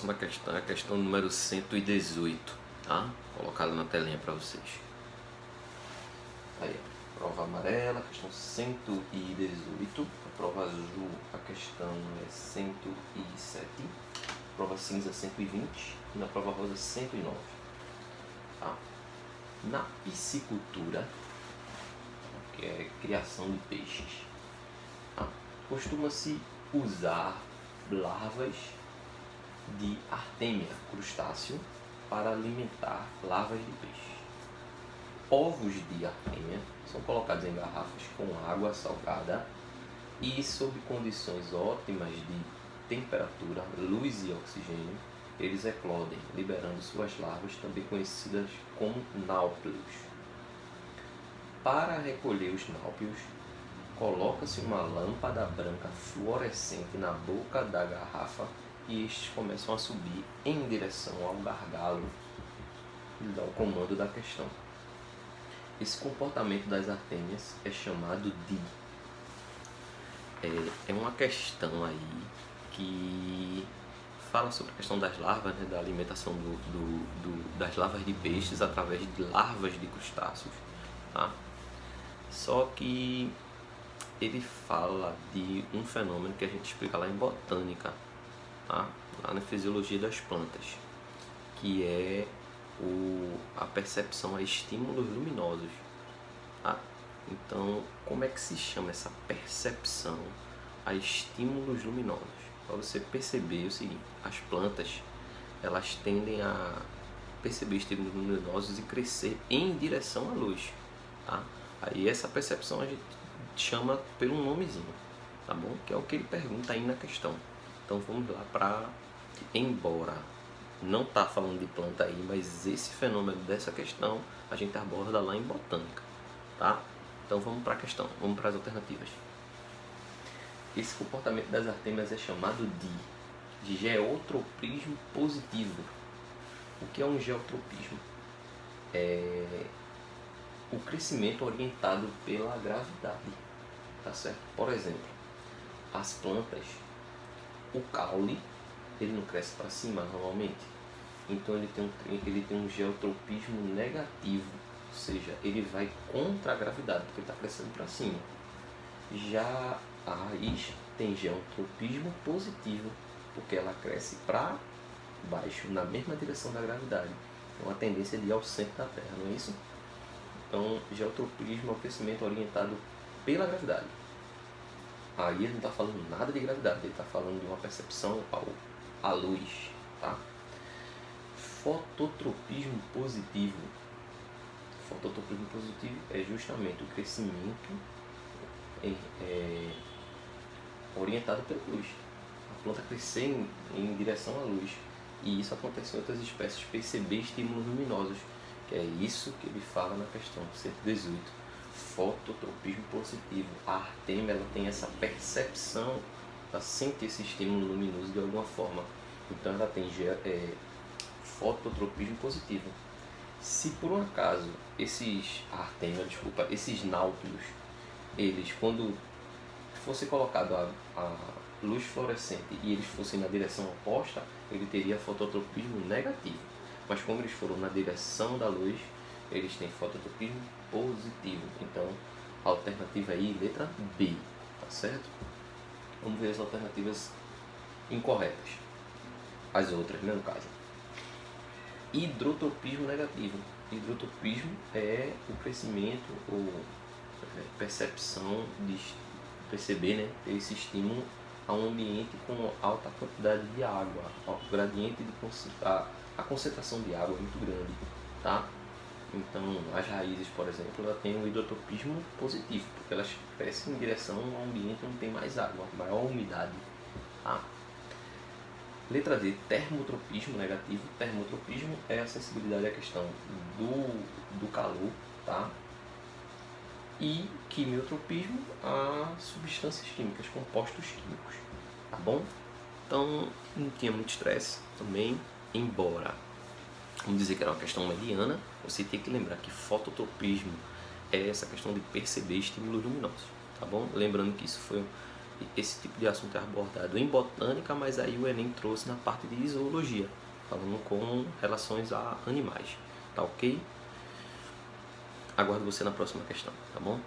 próxima questão é a questão número 118, tá? Colocada na telinha para vocês. Aí, prova amarela, questão 118. A prova azul, a questão é 107. Prova cinza, 120. E na prova rosa, 109. Tá? Na piscicultura, que é criação de peixes, tá? Costuma-se usar larvas de artêmia, crustáceo, para alimentar larvas de peixe. Ovos de artêmia são colocados em garrafas com água salgada e sob condições ótimas de temperatura, luz e oxigênio, eles eclodem, liberando suas larvas, também conhecidas como náuplios. Para recolher os náuplios, coloca-se uma lâmpada branca fluorescente na boca da garrafa e estes começam a subir em direção ao gargalo e dá o comando da questão. Esse comportamento das artêmias é chamado de... É uma questão aí que fala sobre a questão das larvas, né, da alimentação das larvas de peixes através de larvas de crustáceos, tá? Só que ele fala de um fenômeno que a gente explica lá em botânica, tá? Lá na fisiologia das plantas, que é a percepção a estímulos luminosos, tá? Então, como é que se chama essa percepção a estímulos luminosos? Para você perceber o seguinte: as plantas, elas tendem a perceber estímulos luminosos e crescer em direção à luz, tá? Aí essa percepção a gente chama pelo nomezinho, tá bom? Que é o que ele pergunta aí na questão. Então vamos lá para... Embora não tá falando de planta aí, mas esse fenômeno dessa questão a gente aborda lá em botânica, tá? Então vamos para a questão, vamos para as alternativas. Esse comportamento das artêmias é chamado de geotropismo positivo. O que é um geotropismo? É o crescimento orientado pela gravidade, tá certo? Por exemplo, as plantas, o caule, ele não cresce para cima normalmente, então ele tem um geotropismo negativo, ou seja, ele vai contra a gravidade, porque ele está crescendo para cima. Já a raiz tem geotropismo positivo, porque ela cresce para baixo, na mesma direção da gravidade. Então a tendência é de ir ao centro da Terra, não é isso? Então, geotropismo é o crescimento orientado pela gravidade. Aí ele não está falando nada de gravidade, ele está falando de uma percepção à luz, tá? Fototropismo positivo. Fototropismo positivo é justamente o crescimento orientado pela luz. A planta crescer em direção à luz. E isso acontece em outras espécies, perceber estímulos luminosos, que é isso que ele fala na questão 118. Fototropismo positivo. A artêmia, ela tem essa percepção, ela sente esse estímulo luminoso de alguma forma. Então ela tem fototropismo positivo. Se por um acaso esses náuplios, eles, quando fosse colocado a luz fluorescente e eles fossem na direção oposta, ele teria fototropismo negativo. Mas como eles foram na direção da luz, eles têm fototropismo positivo. Então, a alternativa aí, letra B, tá certo? Vamos ver as alternativas incorretas. As outras, né, no caso. Hidrotropismo negativo. Hidrotropismo é o crescimento ou percepção de perceber, né, esse estímulo a um ambiente com alta quantidade de água. O gradiente a concentração de água é muito grande, tá? Então, as raízes, por exemplo, ela tem um hidrotropismo positivo, porque elas crescem em direção a um ambiente onde tem mais água, maior umidade, tá? Letra D, termotropismo negativo. Termotropismo é a sensibilidade à questão do calor, tá? E quimiotropismo a substâncias químicas, compostos químicos, tá bom? Então, não tinha muito estresse também, embora, vamos dizer que era uma questão mediana, você tem que lembrar que fototropismo é essa questão de perceber estímulos luminosos, tá bom? Lembrando que isso foi esse tipo de assunto é abordado em botânica, mas aí o Enem trouxe na parte de zoologia, falando com relações a animais, tá ok? Aguardo você na próxima questão, tá bom?